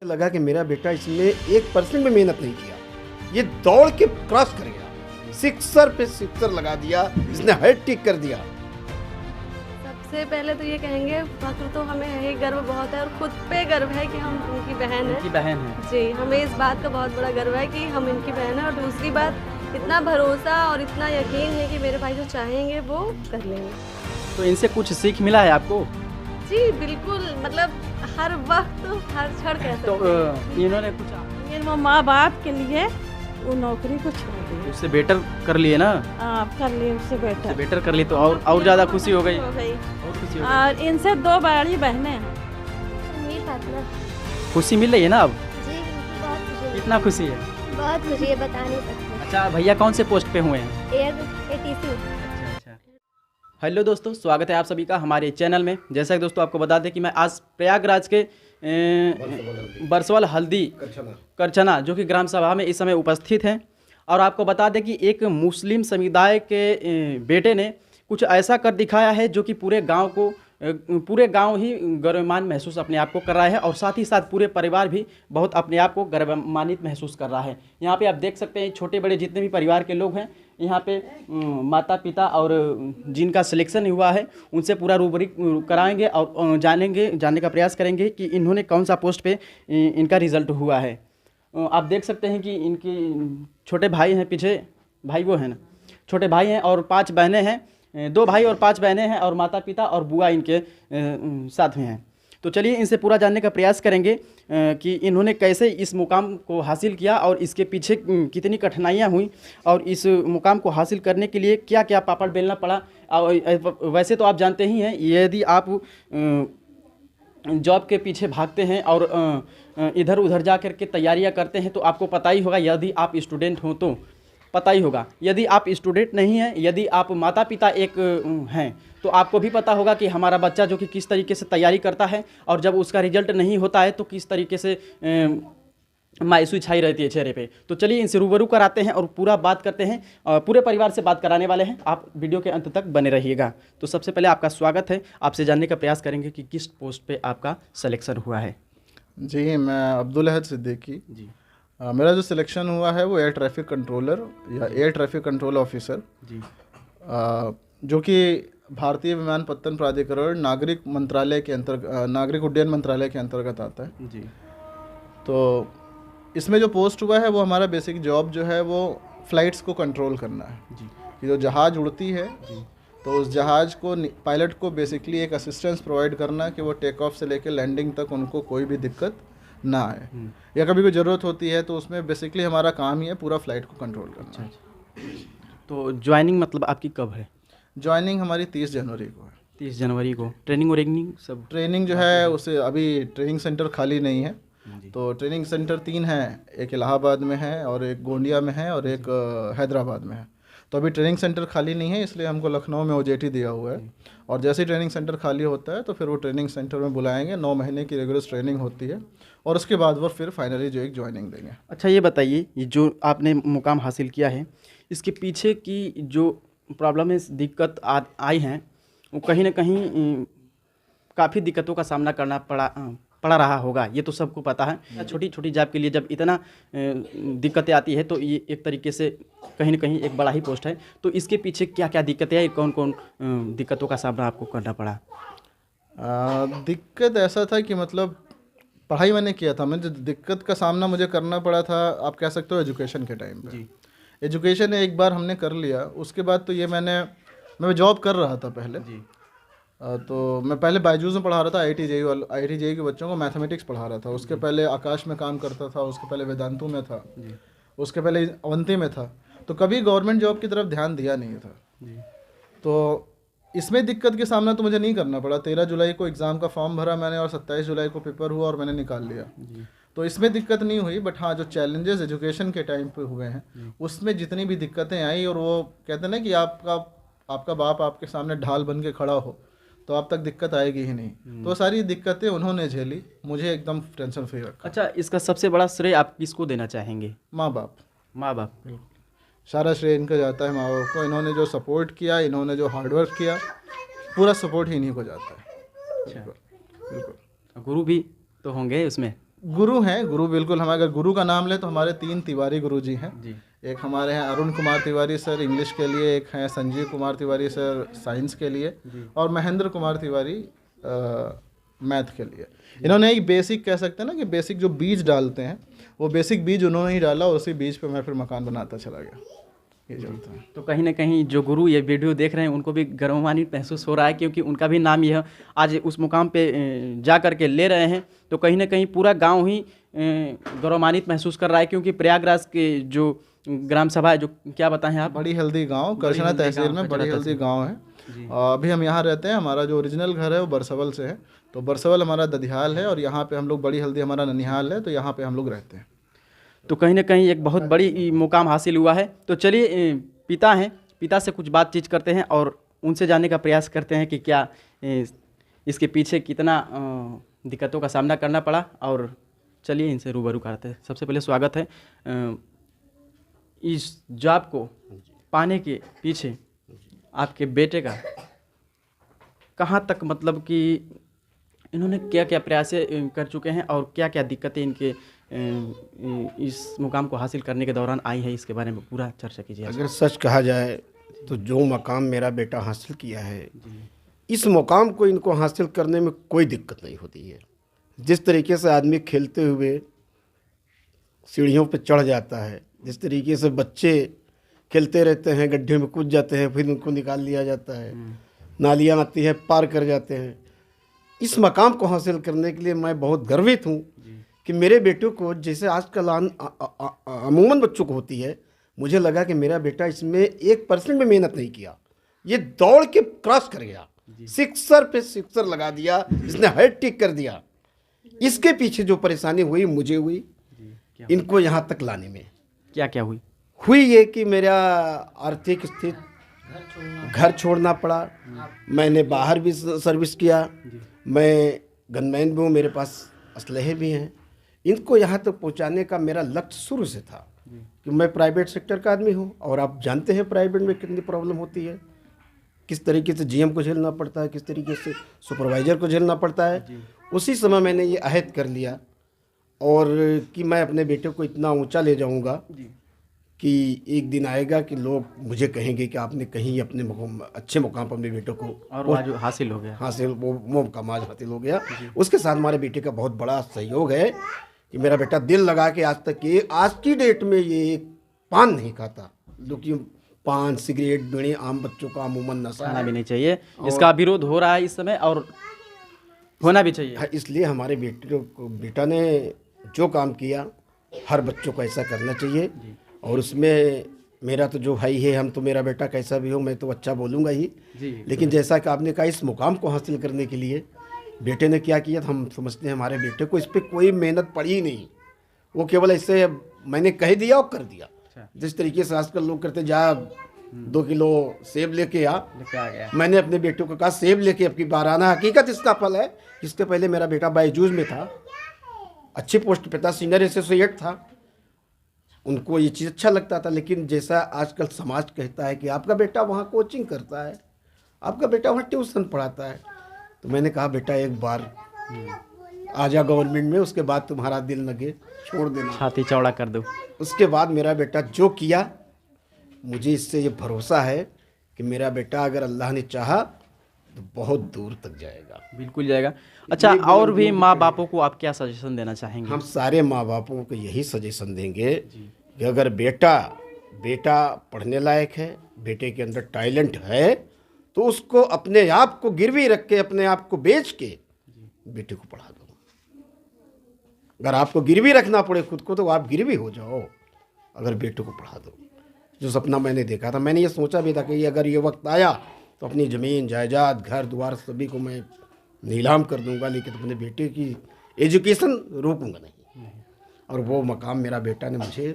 लगा कि मेरा बेटा इसमें 1% भी मेहनत नहीं किया, ये दौड़ के क्रॉस कर गया, सिक्सर पे सिक्सर लगा दिया, इसने हैट्रिक कर दिया। सबसे पहले तो ये कहेंगे फख्र तो हमें यही गर्व बहुत है और खुद पे गर्व है कि हम उनकी बहन हैं। उनकी बहन है जी, हमें इस बात का बहुत बड़ा गर्व है कि हम इनकी बहन हैं। और दूसरी बात, इतना भरोसा और इतना यकीन है कि मेरे भाई जो चाहेंगे वो कर लेंगे। तो इनसे कुछ सीख मिला है आपको? जी बिल्कुल, मतलब हर वक्त हर क्षण कह तो सकते हैं। इन्होंने कुछ ये वो माँ बाप के लिए वो नौकरी को छोड़ दी। उससे बेटर कर लिए ना? आप कर लिए उससे उससे बेटर बेटर कर लिए तो और ज़्यादा खुशी हो गई। हो गई। और खुशी हो गई। और इनसे 2 बड़ी बहनें हैं। नहीं फातिमा खुशी मिल रही है ना अब? जी, बहुत खुशी है। कितना खुशी है? बहुत खुशी है, बता नहीं सकते। अच्छा, भैया कौन से पोस्ट पे हुए हैं? Air ATC. अच्छा। हेलो दोस्तों, स्वागत है आप सभी का हमारे चैनल में। जैसा कि दोस्तों आपको बता दें कि मैं आज प्रयागराज के बरसवल हल्दी करछना जो कि ग्राम सभा में इस समय उपस्थित हैं। और आपको बता दें कि एक मुस्लिम समुदाय के बेटे ने कुछ ऐसा कर दिखाया है जो कि पूरे गांव ही गर्वमान महसूस अपने आप को कर रहा है और साथ ही साथ पूरे परिवार भी बहुत अपने आप को गर्वमान्वित महसूस कर रहा है। यहाँ पे आप देख सकते हैं छोटे बड़े जितने भी परिवार के लोग हैं, यहाँ पे माता पिता और जिनका सिलेक्शन हुआ है उनसे पूरा रूबरी कराएंगे और जानने का प्रयास करेंगे कि इन्होंने कौन सा पोस्ट पे इनका रिज़ल्ट हुआ है। आप देख सकते हैं कि इनकी छोटे भाई हैं, पीछे भाई वो हैं ना, छोटे भाई हैं और 5 बहनें हैं। 2 भाई और 5 बहनें हैं और माता पिता और बुआ इनके साथ में हैं। तो चलिए इनसे पूरा जानने का प्रयास करेंगे कि इन्होंने कैसे इस मुकाम को हासिल किया और इसके पीछे कितनी कठिनाइयाँ हुई और इस मुकाम को हासिल करने के लिए क्या क्या पापड़ बेलना पड़ा। और वैसे तो आप जानते ही हैं, यदि आप जॉब के पीछे भागते हैं और इधर उधर जा कर के तैयारियां करते हैं तो आपको पता ही होगा, यदि आप स्टूडेंट हो तो पता ही होगा। यदि आप स्टूडेंट नहीं हैं, यदि आप माता पिता एक हैं तो आपको भी पता होगा कि हमारा बच्चा जो कि किस तरीके से तैयारी करता है और जब उसका रिजल्ट नहीं होता है तो किस तरीके से मायूसी छाई रहती है चेहरे पे। तो चलिए इनसे रूबरू कराते हैं और पूरा बात करते हैं, पूरे परिवार से बात कराने वाले हैं। आप वीडियो के अंत तक बने रहिएगा। तो सबसे पहले आपका स्वागत है, आपसे जानने का प्रयास करेंगे कि किस पोस्ट पे आपका सिलेक्शन हुआ है। जी, मैं अब्दुल अहद सिद्दीकी जी। मेरा जो सिलेक्शन हुआ है वो एयर ट्रैफिक कंट्रोलर या एयर ट्रैफिक कंट्रोल ऑफिसर जी। जो कि भारतीय विमानपत्तन प्राधिकरण नागरिक उड्डयन मंत्रालय के अंतर्गत आता है। जी। तो इसमें जो पोस्ट हुआ है वो हमारा बेसिक जॉब जो है वो फ़्लाइट्स को कंट्रोल करना है। जी। कि जो जहाज़ उड़ती है जी। तो उस जहाज़ को पायलट को बेसिकली एक असिस्टेंस प्रोवाइड करना कि वो टेक ऑफ से लेकर लैंडिंग तक उनको कोई भी दिक्कत ना आए, या कभी कोई ज़रूरत होती है तो उसमें बेसिकली हमारा काम ही है पूरा फ्लाइट को कंट्रोल करना। तो ज्वाइनिंग मतलब आपकी कब है? ज्वाइनिंग हमारी 30 जनवरी को है। 30 जनवरी को। ट्रेनिंग वरेनिंग सब? ट्रेनिंग जो है उसे अभी ट्रेनिंग सेंटर खाली नहीं है। तो ट्रेनिंग सेंटर 3 हैं, एक इलाहाबाद में है और एक गोंदिया में है और एक हैदराबाद में है। तो अभी ट्रेनिंग सेंटर खाली नहीं है, इसलिए हमको लखनऊ में OJT दिया हुआ है और जैसे ही ट्रेनिंग सेंटर खाली होता है तो फिर वो ट्रेनिंग सेंटर में बुलाएंगे। 9 महीने की रेगुलर ट्रेनिंग होती है और उसके बाद वो फिर फाइनली जो एक ज्वाइनिंग देंगे। अच्छा, ये बताइए, ये जो आपने मुकाम हासिल किया है इसके पीछे की जो प्रॉब्लम है, दिक्कत आई हैं, वो कहीं ना कहीं काफ़ी दिक्कतों का सामना करना पड़ा रहा होगा, ये तो सबको पता है। छोटी छोटी जॉब के लिए जब इतना दिक्कतें आती है तो ये एक तरीके से कहीं ना कहीं एक बड़ा ही पोस्ट है। तो इसके पीछे क्या क्या दिक्कतें आई, कौन कौन दिक्कतों का सामना आपको करना पड़ा? दिक्कत ऐसा था कि मतलब पढ़ाई मैंने किया था, मैं जो दिक्कत का सामना मुझे करना पड़ा था, आप कह सकते हो एजुकेशन के टाइम पे। एजुकेशन एक बार हमने कर लिया, उसके बाद तो ये मैं जॉब कर रहा था पहले जी। तो मैं पहले बायजूस में पढ़ा रहा था, IIT JEE के बच्चों को मैथमेटिक्स पढ़ा रहा था। उसके पहले आकाश में काम करता था, उसके पहले वेदांतु में था जी। उसके पहले अवंती में था। तो कभी गवर्नमेंट जॉब की तरफ ध्यान दिया नहीं था जी। तो इसमें दिक्कत के सामना तो मुझे नहीं करना पड़ा। 13 जुलाई को एग्ज़ाम का फॉर्म भरा मैंने और 27 जुलाई को पेपर हुआ और मैंने निकाल लिया जी। तो इसमें दिक्कत नहीं हुई। बट हाँ, जो चैलेंजेस एजुकेशन के टाइम पे हुए हैं उसमें जितनी भी दिक्कतें आई, और वो कहते हैं ना कि आपका बाप आपके सामने ढाल बन के खड़ा हो तो आप तक दिक्कत आएगी ही नहीं। तो सारी दिक्कतें उन्होंने झेली, मुझे एकदम टेंशन फ्री रखा। अच्छा, इसका सबसे बड़ा श्रेय आप किसको देना चाहेंगे? माँ बाप। सारा श्रेय इनका जाता है, माँ बाप को। इन्होंने जो सपोर्ट किया, इन्होंने जो हार्डवर्क किया, पूरा सपोर्ट ही इन्हीं को जाता है। अच्छा, बिल्कुल। गुरु भी तो होंगे उसमें? गुरु हैं, गुरु बिल्कुल। हम अगर गुरु का नाम ले तो हमारे 3 तिवारी गुरु जी हैं जी। एक हमारे हैं अरुण कुमार तिवारी सर इंग्लिश के लिए, एक हैं संजीव कुमार तिवारी सर साइंस के लिए, और महेंद्र कुमार तिवारी मैथ के लिए। इन्होंने एक बेसिक कह सकते हैं ना कि बेसिक जो बीज डालते हैं वो बेसिक बीज उन्होंने ही डाला, और उसी बीज पे मैं फिर मकान बनाता चला गया। ये जो होता है। तो कहीं ना कहीं जो गुरु ये वीडियो देख रहे हैं उनको भी गर्वान्वित महसूस हो रहा है, क्योंकि उनका भी नाम यह आज उस मुकाम पे जा करके ले रहे हैं। तो कहीं ना कहीं पूरा गांव ही गौरवान्वित महसूस कर रहा है, क्योंकि प्रयागराज के जो ग्राम सभा है, जो क्या बताएं आप? बड़ी हल्दी गांव, करछना तहसील में बड़ी हल्दी गांव है। अभी हम यहाँ रहते हैं। हमारा जो ओरिजिनल घर है वो बरसवल से है, तो बरसवल हमारा ददियाल है, और यहाँ पे हम लोग बड़ी हल्दी हमारा ननिहाल है, तो यहाँ पे हम लोग रहते हैं। तो कहीं ना कहीं एक बहुत बड़ी मुकाम हासिल हुआ है। तो चलिए पिता हैं, पिता से कुछ बातचीत करते हैं और उनसे जानने का प्रयास करते हैं कि क्या इसके पीछे कितना दिक्कतों का सामना करना पड़ा, और चलिए इनसे रूबरू करते हैं। सबसे पहले स्वागत है। इस जॉब को पाने के पीछे आपके बेटे का कहाँ तक, मतलब कि इन्होंने क्या क्या प्रयास कर चुके हैं और क्या क्या दिक्कतें इनके इस मुकाम को हासिल करने के दौरान आई है, इसके बारे में पूरा चर्चा कीजिए। अगर सच कहा जाए तो जो मकाम मेरा बेटा हासिल किया है, इस मुकाम को इनको हासिल करने में कोई दिक्कत नहीं होती है। जिस तरीके से आदमी खेलते हुए सीढ़ियों पर चढ़ जाता है, जिस तरीके से बच्चे खेलते रहते हैं, गड्ढे में कूद जाते हैं, फिर उनको निकाल लिया जाता है, नालियाँ आती है पार कर जाते हैं। इस मकाम को हासिल करने के लिए मैं बहुत गर्वित हूँ कि मेरे बेटे को, जैसे आजकल अमूमन बच्चों को होती है, मुझे लगा कि मेरा बेटा इसमें 1% भी मेहनत नहीं किया, ये दौड़ के क्रॉस कर गया, सिक्सर पे सिक्सर लगा दिया, इसने हैट्रिक कर दिया। इसके पीछे जो परेशानी हुई मुझे हुई, इनको यहाँ तक लाने में क्या क्या हुई ये कि मेरा आर्थिक स्थिति, घर छोड़ना पड़ा। मैंने बाहर भी सर्विस किया, मैं गनमैन भी हूँ, मेरे पास असलहे भी हैं। इनको यहाँ तक पहुँचाने का मेरा लक्ष्य शुरू से था कि मैं प्राइवेट सेक्टर का आदमी हूँ, और आप जानते हैं प्राइवेट में कितनी प्रॉब्लम होती है, किस तरीके से जीएम को झेलना पड़ता है, किस तरीके से सुपरवाइज़र को झेलना पड़ता है। उसी समय मैंने ये अहद कर लिया और कि मैं अपने बेटे को इतना ऊंचा ले जाऊंगा कि एक दिन आएगा कि लोग मुझे कहेंगे कि आपने कहीं अपने अच्छे मुकाम पर अपने बेटे को, और आज हासिल हो गया, हासिल वो मुकाम आज हासिल हो गया। उसके साथ हमारे बेटे का बहुत बड़ा सहयोग है कि मेरा बेटा दिल लगा के आज की डेट में ये पान नहीं खाता, जो कि पान सिगरेट बीड़ी आम बच्चों का अमूमन नशा खाना भी नहीं चाहिए, इसका विरोध हो रहा है इस समय और होना भी चाहिए। इसलिए हमारे बेटा ने जो काम किया, हर बच्चों को ऐसा करना चाहिए। और उसमें मेरा तो जो भाई है, हम तो, मेरा बेटा कैसा भी हो मैं तो अच्छा बोलूँगा ही, लेकिन जैसा कि आपने कहा, इस मुकाम को हासिल करने के लिए बेटे ने क्या किया, हम समझते हैं हमारे बेटे को इस पर कोई मेहनत पड़ी ही नहीं, वो केवल ऐसे मैंने कह दिया और कर दिया। जिस तरीके से आजकल लोग करते, जा 2 किलो सेब लेके आ गया, मैंने अपने बेटे को कहा सेब लेके अब की बार आना। हकीकत इसका फल है, इसके पहले मेरा बेटा बायजूज में था, अच्छी पोस्ट पे था, सीनियर एसोसिएट था, उनको ये चीज़ अच्छा लगता था। लेकिन जैसा आजकल समाज कहता है कि आपका बेटा वहाँ कोचिंग करता है, आपका बेटा वहाँ ट्यूशन पढ़ाता है, तो मैंने कहा बेटा एक बार आजा गवर्नमेंट में, उसके बाद तुम्हारा दिल लगे छोड़ देना, छाती चौड़ा कर दो। उसके बाद मेरा बेटा जो किया, मुझे इससे ये भरोसा है कि मेरा बेटा अगर अल्लाह ने चाहा तो बहुत दूर तक जाएगा, बिल्कुल जाएगा। अच्छा, और भी माँ बापों को आप क्या सजेशन देना चाहेंगे? हम सारे माँ बापों को यही सजेशन देंगे कि अगर बेटा पढ़ने लायक है, बेटे के अंदर टैलेंट है, तो उसको अपने आप को गिरवी रख के, अपने आप को बेच के बेटे को पढ़ा दो। अगर आपको गिरवी रखना पड़े खुद को, तो आप गिरवी हो जाओ, अगर बेटे को पढ़ा दो। जो सपना मैंने देखा था, मैंने ये सोचा भी था कि अगर ये वक्त आया तो अपनी ज़मीन जायदाद घर द्वार सभी को मैं नीलाम कर दूंगा, लेकिन अपने बेटे की एजुकेशन रोकूंगा नहीं। और वो मकाम मेरा बेटा ने मुझे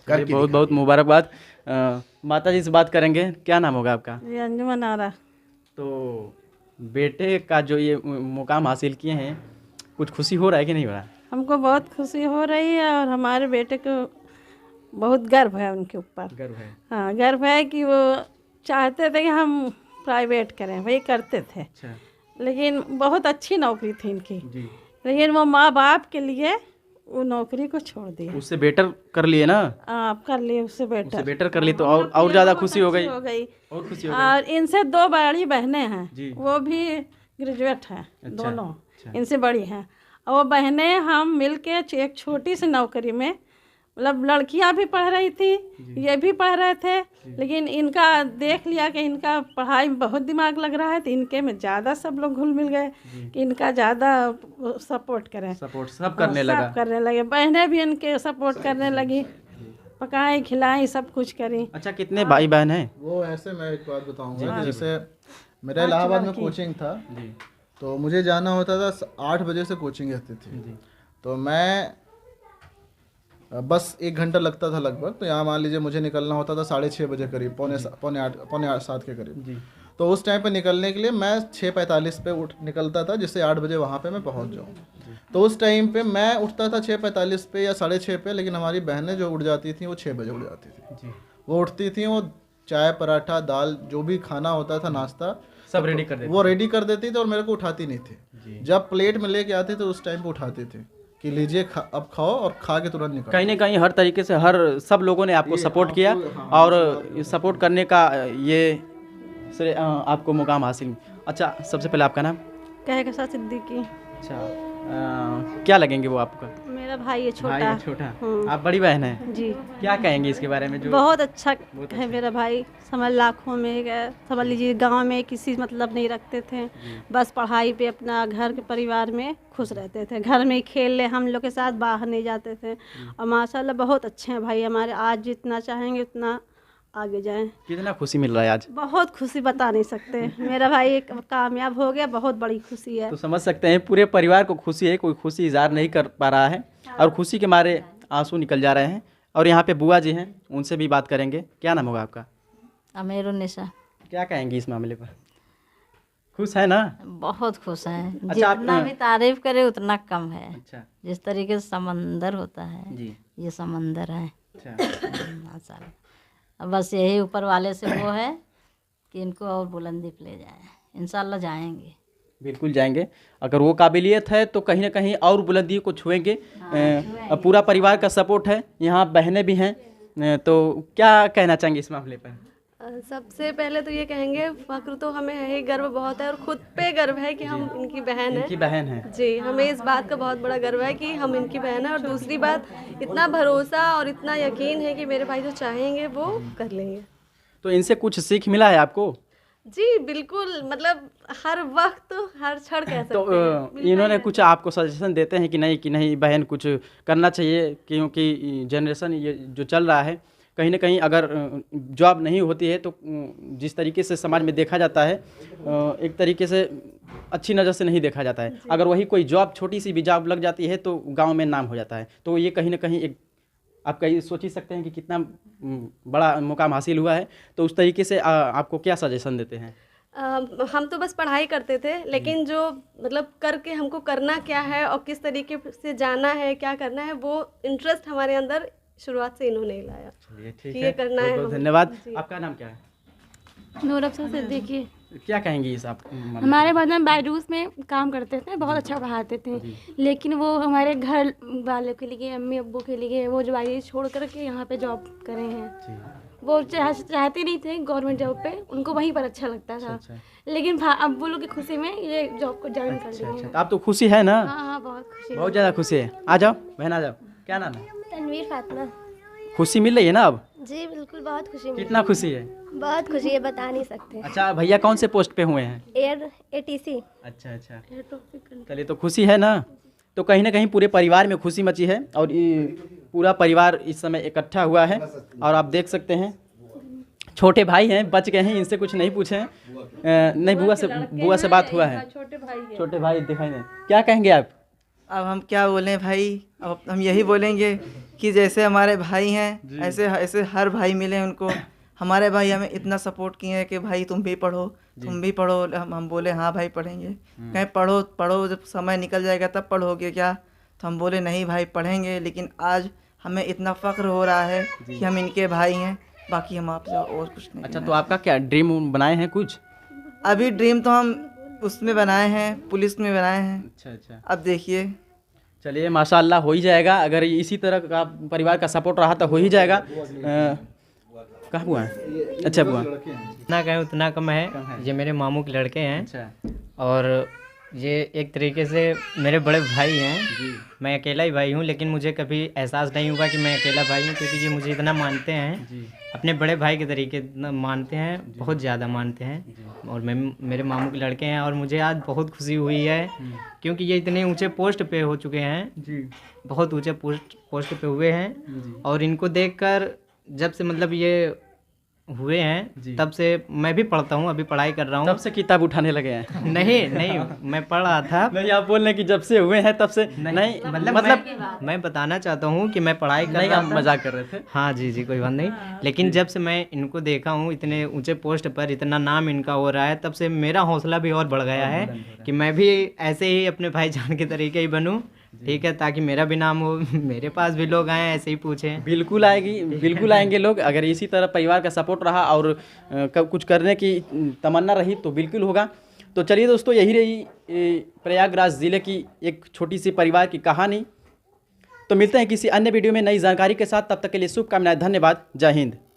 करके बहुत बहुत मुबारकबाद। माता जी से बात करेंगे, क्या नाम होगा आपका? ये अंजुमन आरा। तो बेटे का जो ये मुकाम हासिल किए हैं, कुछ खुशी हो रहा है कि नहीं हो रहा है? हमको बहुत खुशी हो रही है, और हमारे बेटे को बहुत गर्व है उनके ऊपर। गर्व है। हाँ, गर्व है कि वो चाहते थे कि हम प्राइवेट करें, वही करते थे। अच्छा। लेकिन बहुत अच्छी नौकरी थी इनकी, जी। लेकिन वो माँ बाप के लिए वो नौकरी को छोड़ दिया। उससे बेटर कर लिए ना, आप कर लिए उससे उससे बेटर बेटर कर लिए तो और ज़्यादा खुशी हो गई। हो गई। और खुशी हो और इनसे 2 बड़ी बहनें हैं, जी। वो भी ग्रेजुएट हैं दोनों, अच्छा। इनसे बड़ी हैं। और वो बहनें हम मिलके एक छोटी सी नौकरी में, मतलब लड़कियां भी पढ़ रही थी, ये भी पढ़ रहे थे, लेकिन इनका देख लिया कि इनका पढ़ाई में बहुत दिमाग लग रहा है, तो इनके में ज़्यादा सब लोग घुल मिल गए कि इनका ज़्यादा सपोर्ट करें। सपोर्ट सब करने लगा। सब करने लगे, बहनें भी इनके सपोर्ट करने लगी, पकाई खिलाई सब कुछ करी। अच्छा, कितने भाई बहन हैं? वो ऐसे मैं एक बात बताऊंगा, जैसे मेरा इलाहाबाद में कोचिंग था, तो मुझे जाना होता था 8 बजे से कोचिंग रहती थी, तो मैं बस 1 घंटा लगता था लगभग, तो यहाँ मान लीजिए मुझे निकलना होता था 6:30 बजे करीब, पौने 7 के करीब। तो उस टाइम पे निकलने के लिए मैं 6:45 पे निकलता था, जिससे 8 बजे वहाँ पे मैं पहुँच जाऊँ। तो उस टाइम पे मैं उठता था 6:45 पे या 6:30 पे, लेकिन हमारी बहनें जो उठ जाती थी वो 6 बजे उठ जाती थी। वो उठती थी, वो चाय पराठा दाल जो भी खाना होता था नाश्ता सब रेडी कर देते, वो रेडी कर देती थी और मेरे को उठाती नहीं थी। जब प्लेट में लेके आती तो उस टाइम पे उठाती थी कि लीजिए अब खाओ, और खा के तुरंत निकलो। कहीं ना कहीं हर तरीके से सब लोगों ने आपको सपोर्ट किया, और सपोर्ट करने का ये श्रेय आपको मुकाम हासिल। अच्छा, सबसे पहले आपका नाम? कहकशा सिद्दीकी। अच्छा, क्या लगेंगे वो आपका? मेरा भाई है भाई छोटा। है छोटा, आप बड़ी बहन है। जी, क्या कहेंगे इसके बारे में? जो बहुत अच्छा है मेरा भाई, समझ लाखों में है, समझ लीजिए गांव में किसी मतलब नहीं रखते थे, बस पढ़ाई पे अपना घर के परिवार में खुश रहते थे, घर में ही खेल ले, हम लोग के साथ बाहर नहीं जाते थे। और माशाल्लाह बहुत अच्छे हैं भाई हमारे, आज जितना चाहेंगे उतना आगे जाएं। कितना खुशी मिल रहा है आज? बहुत खुशी बता नहीं सकते, मेरा भाई एक कामयाब हो गया, बहुत बड़ी खुशी है। तो समझ सकते हैं पूरे परिवार को खुशी है, कोई खुशी इजहार नहीं कर पा रहा है, और खुशी के मारे आंसू निकल जा रहे हैं। और यहाँ पे बुआ जी हैं, उनसे भी बात करेंगे। क्या नाम होगा आपका? अमीरुन्निसा। क्या कहेंगी इस मामले पर? खुश है ना? बहुत खुश हैं। अच्छा, जितना भी तारीफ करे उतना कम है। अच्छा जिस तरीके से समंदर होता है, जी, ये समंदर है। अच्छा। माशाल्लाह। अब बस यही ऊपर वाले से वो है कि इनको और बुलंदी पे ले जाए, इंशाल्लाह जाएंगे। बिल्कुल जाएंगे, अगर वो काबिलियत है तो कहीं ना कहीं और बुलंदी को छुएंगे। पूरा परिवार का सपोर्ट है, यहाँ बहनें भी हैं, तो क्या कहना चाहेंगे इस मामले पर? सबसे पहले तो ये कहेंगे, फक्र तो हमें है ही, गर्व बहुत है, और खुद पे गर्व है कि हम इनकी बहन इनकी है। बहन है जी, हमें इस बात का बहुत बड़ा गर्व है कि हम इनकी बहन है। और दूसरी बात, इतना भरोसा और इतना यकीन है कि मेरे भाई जो चाहेंगे वो कर लेंगे। तो इनसे कुछ सीख मिला है आपको? जी बिल्कुल, मतलब हर वक्त हर क्षण कह सकते तो हैं। इन्होंने कुछ आपको सजेशन देते हैं कि नहीं बहन कुछ करना चाहिए, क्योंकि जनरेशन ये जो चल रहा है, कहीं ना कहीं अगर जॉब नहीं होती है तो जिस तरीके से समाज में देखा जाता है, एक तरीके से अच्छी नज़र से नहीं देखा जाता है। अगर वही कोई जॉब, छोटी सी भी जॉब लग जाती है तो गांव में नाम हो जाता है। तो ये कहीं ना कहीं एक आप कहीं सोच ही सकते हैं कि कितना बड़ा मुकाम हासिल हुआ है। तो उस तरीके से आपको क्या सजेशन देते हैं? हम तो बस पढ़ाई करते थे, लेकिन जो मतलब करके हमको करना क्या है और किस तरीके से जाना है, क्या करना है, वो इंटरेस्ट हमारे अंदर शुरुआत से इन्होंने ही लाया। चलिए ठीक कि है, ये करना है बहुत बहुत हमें। धन्यवाद। जी। आपका नाम क्या है? नूर अफसर सिद्दीकी। क्या कहेंगी इस आप? हमारे बदन बायडूस में काम करते थे, बहुत अच्छा पढ़ाते थे, लेकिन वो हमारे घर वालों के लिए, अम्मी अब्बू के लिए, वो जो आई छोड़ कर के यहाँ पे जॉब करे हैं। वो चाहते नहीं थे गवर्नमेंट जॉब पे, उनको वहीं पर अच्छा लगता था। लेकिन अब्बू लोग की खुशी में ये जॉब को ज्वाइन कर लिए हैं। तो आप तो खुशी है ना? हाँ हाँ, बहुत खुशी। बहुत ज़्यादा खुशी है। आ जाओ बहन, आ जाओ। क्या नाम है? तनवीर फातिमा। खुशी मिल रही है ना अब? जी बिल्कुल, बहुत खुशी मिली। कितना खुशी है? बहुत खुशी है, बता नहीं सकते। अच्छा, भैया कौन से पोस्ट पे हुए हैं? Air ATC। अच्छा, चलिए तो खुशी है ना? तो कहीं ना कहीं पूरे परिवार में खुशी मची है, और ये पूरा परिवार इस समय इकट्ठा हुआ है। और आप देख सकते हैं छोटे भाई हैं, बच गए हैं, इनसे कुछ नहीं पूछे हैं। नहीं, बुआ से बात हुआ है। छोटे भाई दिखाई नहीं, क्या कहेंगे आप? अब हम क्या बोलें भाई, अब हम यही बोलेंगे कि जैसे हमारे भाई हैं ऐसे ऐसे हर भाई मिले उनको। हमारे भाई हमें इतना सपोर्ट किए हैं कि भाई तुम भी पढ़ो, तुम भी पढ़ो। हम बोले हाँ भाई पढ़ेंगे। कहें पढ़ो पढ़ो, जब समय निकल जाएगा तब पढ़ोगे क्या? तो हम बोले नहीं भाई पढ़ेंगे। लेकिन आज हमें इतना फ़ख्र हो रहा है कि हम इनके भाई हैं, बाकी हम आपसे और कुछ नहीं। अच्छा, तो आपका क्या ड्रीम बनाए हैं कुछ? अभी ड्रीम तो हम उसमें बनाए हैं, पुलिस में बनाए हैं। अच्छा अच्छा, अब देखिए। चलिए माशाल्लाह हो ही जाएगा, अगर इसी तरह का परिवार का सपोर्ट रहा तो हो ही जाएगा। कहाँ बुआ है? अच्छा बुआ, जितना कहें उतना कम है। ये मेरे मामू के लड़के हैं। अच्छा और ये एक तरीके से मेरे बड़े भाई हैं। मैं अकेला ही भाई हूँ, लेकिन मुझे कभी एहसास नहीं हुआ कि मैं अकेला भाई हूँ, क्योंकि ये मुझे इतना मानते हैं, अपने बड़े भाई के तरीके इतना मानते हैं, बहुत ज़्यादा मानते हैं। और मैं मेरे मामू के लड़के हैं, और मुझे आज बहुत खुशी हुई है, क्योंकि ये इतने ऊंचे पोस्ट पे हो चुके हैं, बहुत ऊंचे पोस्ट पे हुए हैं। और इनको देखकर जब से मतलब ये हुए हैं तब से मैं भी पढ़ता हूँ, अभी पढ़ाई कर रहा हूँ। तब से किताब उठाने लगे हैं? नहीं, मैं पढ़ रहा था। नहीं, आप बोल रहे हैं कि जब से हुए हैं तब से नहीं, मतलब मैं बताना चाहता हूँ कि मैं पढ़ाई कर नहीं, रहा आप था। मजाक कर रहे थे। हाँ जी कोई बात नहीं। लेकिन जब से मैं इनको देखा हूँ इतने ऊंचे पोस्ट पर, इतना नाम इनका हो रहा है, तब से मेरा हौसला भी और बढ़ गया है कि मैं भी ऐसे ही अपने भाईजान के तरीके ही बनूँ, ठीक है, ताकि मेरा भी नाम हो, मेरे पास भी लोग आए ऐसे ही पूछें। बिल्कुल आएगी, बिल्कुल आएंगे लोग, अगर इसी तरह परिवार का सपोर्ट रहा और कुछ करने की तमन्ना रही तो बिल्कुल होगा। तो चलिए दोस्तों, यही रही प्रयागराज ज़िले की एक छोटी सी परिवार की कहानी। तो मिलते हैं किसी अन्य वीडियो में नई जानकारी के साथ, तब तक के लिए शुभकामनाएं, धन्यवाद, जय हिंद।